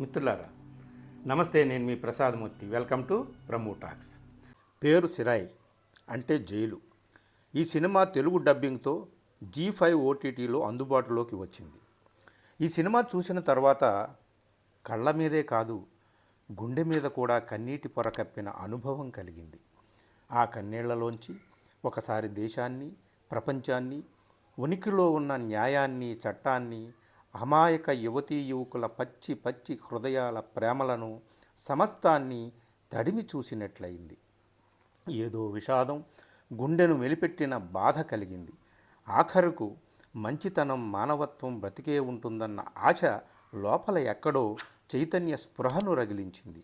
మిత్రులారా నమస్తే, నేను మీ Prasadamurthy. Welcome to Brahmu talks. పేరు సిరాయి అంటే జైలు. ఈ సినిమా తెలుగు డబ్బింగ్తో G5 ఓటీటీలో అందుబాటులోకి వచ్చింది. ఈ సినిమా చూసిన తర్వాత కళ్ళ మీదే కాదు, గుండె మీద కూడా కన్నీటి పొర కప్పిన అనుభవం కలిగింది. ఆ కన్నీళ్లలోంచి ఒకసారి దేశాన్ని, ప్రపంచాన్ని, ఉనికిలో ఉన్న న్యాయాన్ని, చట్టాన్ని, అమాయక యువతీ యువకుల పచ్చి పచ్చి హృదయాల ప్రేమలను సమస్తాన్ని తడిమి చూసినట్లయింది. ఏదో విషాదం, గుండెను మెలిపెట్టిన బాధ కలిగింది. ఆఖరుకు మంచితనం, మానవత్వం బ్రతికే ఉంటుందన్న ఆశ లోపల ఎక్కడో చైతన్య స్పృహను రగిలించింది.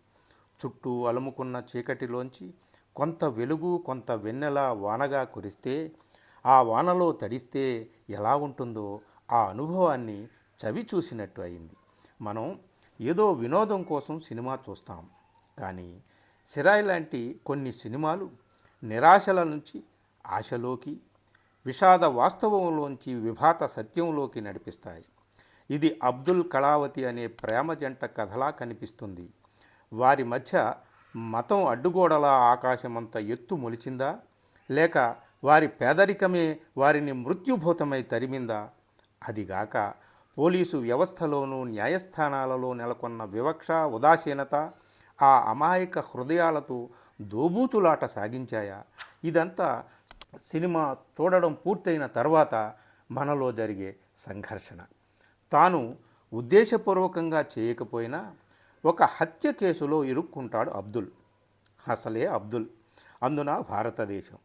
చుట్టూ అలుముకున్న చీకటిలోంచి కొంత వెలుగు, కొంత వెన్నెల వానగా కురిస్తే, ఆ వానలో తడిస్తే ఎలా ఉంటుందో ఆ అనుభవాన్ని చవి చూసినట్టు అయింది. మనం ఏదో వినోదం కోసం సినిమా చూస్తాం, కానీ సిరాయి లాంటి కొన్ని సినిమాలు నిరాశల నుంచి ఆశలోకి, విషాద వాస్తవంలోంచి విభాత సత్యంలోకి నడిపిస్తాయి. ఇది అబ్దుల్ కళావతి అనే ప్రేమ జంట కథలా కనిపిస్తుంది. వారి మధ్య మతం అడ్డుగోడలా ఆకాశమంత ఎత్తు మొలిచిందా, లేక వారి పేదరికమే వారిని మృత్యుభూతమై తరిమిందా? అదిగాక పోలీసు వ్యవస్థలోనూ న్యాయస్థానాలలో నెలకొన్న వివక్ష, ఉదాసీనత ఆ అమాయక హృదయాలతో దోబూచులాట సాగించాయా? ఇదంతా సినిమా చూడడం పూర్తయిన తర్వాత మనలో జరిగే సంఘర్షణ. తాను ఉద్దేశపూర్వకంగా చేయకపోయినా ఒక హత్య కేసులో ఇరుక్కుంటాడు అబ్దుల్. అసలే అబ్దుల్, అందున భారతదేశం.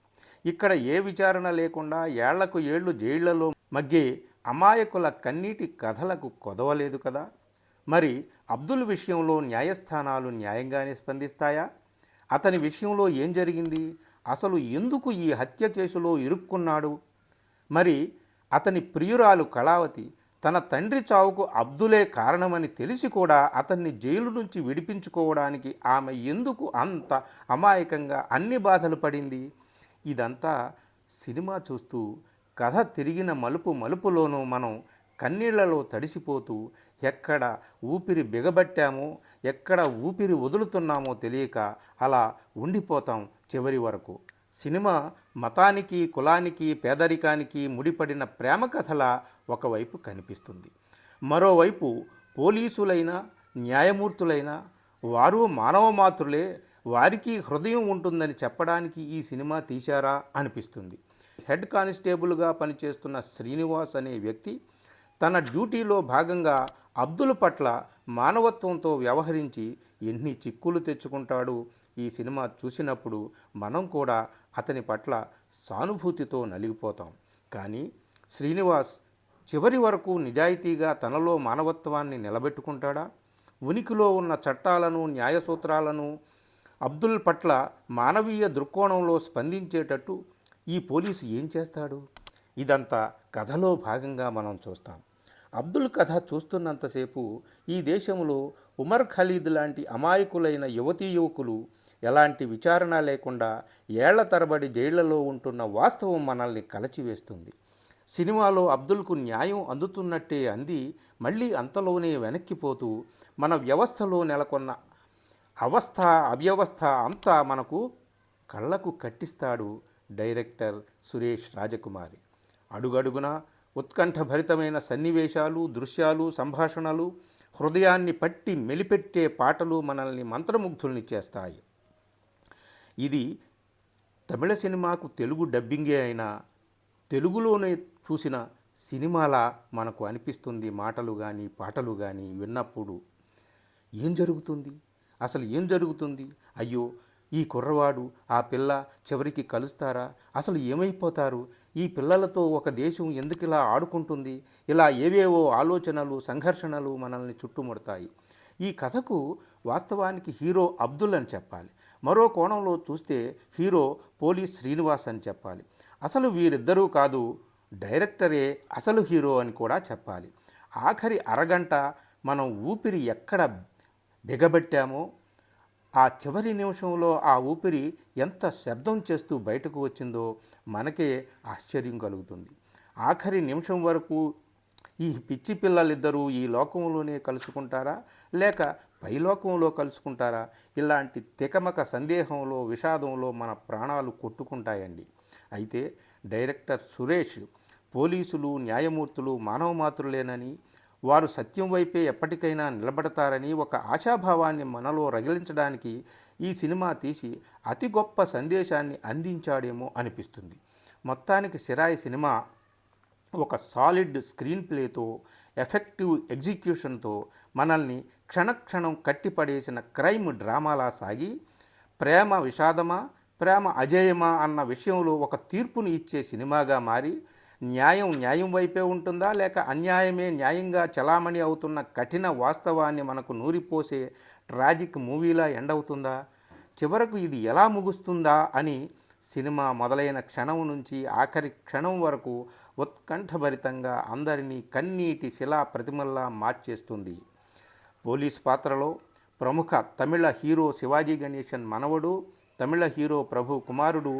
ఇక్కడ ఏ విచారణ లేకుండా ఏళ్లకు ఏళ్లు జైళ్లలో మగ్గే అమాయకుల కన్నీటి కథలకు కొదవలేదు కదా. మరి అబ్దుల్ విషయంలో న్యాయస్థానాలు న్యాయంగానే స్పందిస్తాయా? అతని విషయంలో ఏం జరిగింది? అసలు ఎందుకు ఈ హత్య కేసులో ఇరుక్కున్నాడు? మరి అతని ప్రియురాలు కళావతి తన తండ్రి చావుకు అబ్దులే కారణమని తెలిసి కూడా అతన్ని జైలు నుంచి విడిపించుకోవడానికి ఆమె ఎందుకు అంత అమాయకంగా అన్ని బాధలు పడింది? ఇదంతా సినిమా చూస్తూ కథ తిరిగిన మలుపు మలుపులోనూ మనం కన్నీళ్లలో తడిసిపోతూ ఎక్కడ ఊపిరి బిగబట్టామో, ఎక్కడ ఊపిరి వదులుతున్నామో తెలియక అలా ఉండిపోతాం చివరి వరకు. సినిమా మతానికి, కులానికి, పేదరికానికి ముడిపడిన ప్రేమ కథలా ఒకవైపు కనిపిస్తుంది. మరోవైపు పోలీసులైనా, న్యాయమూర్తులైనా వారు మానవ మాతృలే, వారికి హృదయం ఉంటుందని చెప్పడానికి ఈ సినిమా తీశారా అనిపిస్తుంది. హెడ్ కానిస్టేబుల్గా పనిచేస్తున్న శ్రీనివాస్ అనే వ్యక్తి తన డ్యూటీలో భాగంగా అబ్దుల్ పట్ల మానవత్వంతో వ్యవహరించి ఎన్ని చిక్కులు తెచ్చుకుంటాడు. ఈ సినిమా చూసినప్పుడు మనం కూడా అతని పట్ల సానుభూతితో నలిగిపోతాం. కానీ శ్రీనివాస్ చివరి వరకు నిజాయితీగా తనలో మానవత్వాన్ని నిలబెట్టుకుంటాడా? ఉనికిలో ఉన్న చట్టాలను, న్యాయ సూత్రాలను అబ్దుల్ పట్ల మానవీయ దృక్కోణంలో స్పందించేటట్టు ఈ పోలీసు ఏం చేస్తాడు? ఇదంతా కథలో భాగంగా మనం చూస్తాం. అబ్దుల్ కథ చూస్తున్నంతసేపు ఈ దేశంలో ఉమర్ ఖలీద్ లాంటి అమాయకులైన యువతీ యువకులు ఎలాంటి విచారణ లేకుండా ఏళ్ల తరబడి జైళ్లలో ఉంటున్న వాస్తవం మనల్ని కలచివేస్తుంది. సినిమాలో అబ్దుల్కు న్యాయం అందుతున్నట్టే అంది మళ్ళీ అంతలోనే వెనక్కిపోతూ మన వ్యవస్థలో నెలకొన్న అవస్థ, అవ్యవస్థ అంతా మనకు కళ్ళకు కట్టిస్తాడు డైరెక్టర్ సురేష్ రాజకుమారి. అడుగడుగున ఉత్కంఠభరితమైన సన్నివేశాలు, దృశ్యాలు, సంభాషణలు, హృదయాన్ని పట్టి మెలిపెట్టే పాటలు మనల్ని మంత్రముగ్ధుల్ని చేస్తాయి. ఇది తమిళ సినిమాకు తెలుగు డబ్బింగే అయినా తెలుగులోనే చూసిన సినిమాలా మనకు అనిపిస్తుంది. మాటలు కానీ, పాటలు కానీ విన్నప్పుడు ఏం జరుగుతుంది, అసలు ఏం జరుగుతుంది? అయ్యో, ఈ కుర్రవాడు, ఆ పిల్ల చివరికి కలుస్తారా? అసలు ఏమైపోతారు? ఈ పిల్లలతో ఒక దేశం ఎందుకు ఇలా ఆడుకుంటుంది? ఇలా ఏవేవో ఆలోచనలు, సంఘర్షణలు మనల్ని చుట్టుముడతాయి. ఈ కథకు వాస్తవానికి హీరో అబ్దుల్ అని చెప్పాలి. మరో కోణంలో చూస్తే హీరో పోలీస్ శ్రీనివాస్ అని చెప్పాలి. అసలు వీరిద్దరూ కాదు, డైరెక్టరే అసలు హీరో అని కూడా చెప్పాలి. ఆఖరి అరగంట మనం ఊపిరి ఎక్కడ బిగబట్టామో, ఆ చివరి నిమిషంలో ఆ ఊపిరి ఎంత శబ్దం చేస్తూ బయటకు వచ్చిందో మనకే ఆశ్చర్యం కలుగుతుంది. ఆఖరి నిమిషం వరకు ఈ పిచ్చి పిల్లలిద్దరూ ఈ లోకంలోనే కలుసుకుంటారా లేక పైలోకంలో కలుసుకుంటారా? ఇలాంటి తికమక సందేహంలో విషాదంలో మన ప్రాణాలు కొట్టుకుంటాయండి. అయితే డైరెక్టర్ సురేష్ పోలీసులు న్యాయమూర్తులు మానవ మాతృలేనని, వారు సత్యం వైపే ఎప్పటికైనా నిలబడతారని ఒక ఆశాభావాన్ని మనలో రగిలించడానికి ఈ సినిమా తీసి అతి గొప్ప సందేశాన్ని అందించాడేమో అనిపిస్తుంది. మొత్తానికి సిరాయి సినిమా ఒక సాలిడ్ స్క్రీన్ ప్లేతో ఎఫెక్టివ్ ఎగ్జిక్యూషన్తో మనల్ని క్షణక్షణం కట్టిపడేసిన క్రైమ్ డ్రామాలా సాగి ప్రేమ విషాదమా ప్రేమ అజేయమా అన్న విషయంలో ఒక తీర్పును ఇచ్చే సినిమాగా మారి న్యాయం న్యాయం వైపే ఉంటుందా లేక అన్యాయమే న్యాయంగా చలామణి అవుతున్న కఠిన వాస్తవాన్ని మనకు నూరిపోసే ట్రాజిక్ మూవీలా ఎండవుతుందా? చివరకు ఇది ఎలా ముగుస్తుందా అని సినిమా మొదలైన క్షణం నుంచి ఆఖరి క్షణం వరకు ఉత్కంఠభరితంగా అందరినీ కన్నీటి శిలా ప్రతిమల్లా మార్చేస్తుంది. పోలీస్ పాత్రలో ప్రముఖ తమిళ హీరో శివాజీ గణేశన్ మనవడు, తమిళ హీరో ప్రభు కుమారుడు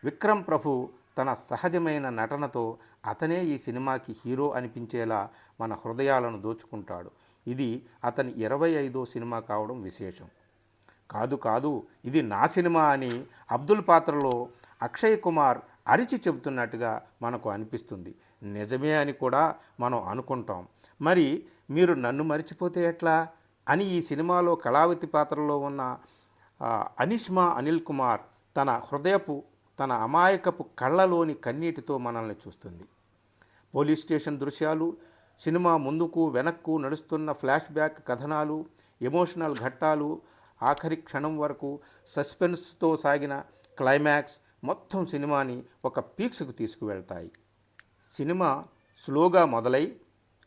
విక్రమ్ ప్రభు తన సహజమైన నటనతో అతనే ఈ సినిమాకి హీరో అనిపించేలా మన హృదయాలను దోచుకుంటాడు. ఇది అతని 25వ సినిమా కావడం విశేషం. కాదు ఇది నా సినిమా అని అబ్దుల్ పాత్రలో అక్షయ్ కుమార్ అరిచి చెబుతున్నట్టుగా మనకు అనిపిస్తుంది. నిజమే అని కూడా మనం అనుకుంటాం. మరి మీరు నన్ను మరిచిపోతే ఎట్లా అని ఈ సినిమాలో కళావతి పాత్రలో ఉన్న అనిష్మా అనిల్ కుమార్ తన అమాయకపు కళ్ళలోని కన్నీటితో మనల్ని చూస్తుంది. పోలీస్ స్టేషన్ దృశ్యాలు, సినిమా ముందుకు వెనక్కు నడుస్తున్న ఫ్లాష్ బ్యాక్ కథనాలు, ఎమోషనల్ ఘట్టాలు, ఆఖరి క్షణం వరకు సస్పెన్స్తో సాగిన క్లైమాక్స్ మొత్తం సినిమాని ఒక పీక్స్కు తీసుకువెళ్తాయి. సినిమా స్లోగా మొదలై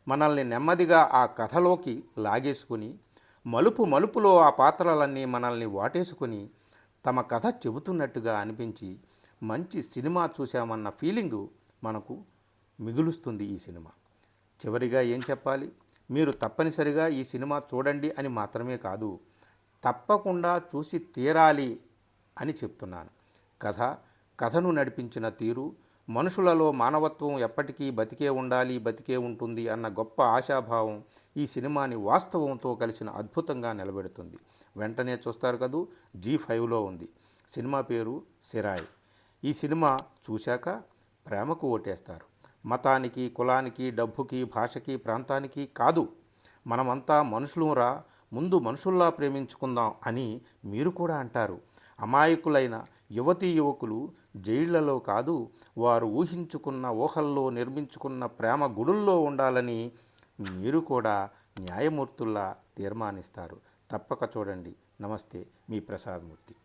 మనల్ని నెమ్మదిగా ఆ కథలోకి లాగేసుకుని మలుపులో ఆ పాత్రలన్నీ మనల్ని వాటేసుకుని తమ కథ చెబుతున్నట్టుగా అనిపించి మంచి సినిమా చూశామన్న ఫీలింగు మనకు మిగులుస్తుంది ఈ సినిమా. చివరిగా ఏం చెప్పాలి? మీరు తప్పనిసరిగా ఈ సినిమా చూడండి అని మాత్రమే కాదు, తప్పకుండా చూసి తీరాలి అని చెప్తున్నాను. కథను నడిపించిన తీరు, మనుషులలో మానవత్వం ఎప్పటికీ బతికే ఉంటుంది అన్న గొప్ప ఆశాభావం ఈ సినిమాని వాస్తవంతో కలిసిన అద్భుతంగా నిలబెడుతుంది. వెంటనే చూస్తారు కదూ, G5లో ఉంది. సినిమా పేరు సిరాయి. ఈ సినిమా చూశాక ప్రేమకు ఓటేస్తారు. మతానికి, కులానికి, డబ్బుకి, భాషకి, ప్రాంతానికి కాదు. మనమంతా మనుషులురా, ముందు మనుషుల్లా ప్రేమించుకుందాం అని మీరు కూడా అంటారు. అమాయకులైన యువతీ యువకులు జైళ్లలో కాదు, వారు ఊహించుకున్న ఊహల్లో నిర్మించుకున్న ప్రేమ గుడుల్లో ఉండాలని మీరు కూడా న్యాయమూర్తుల్లా తీర్మానిస్తారు. తప్పక చూడండి. నమస్తే, మీ ప్రసాద్ మూర్తి.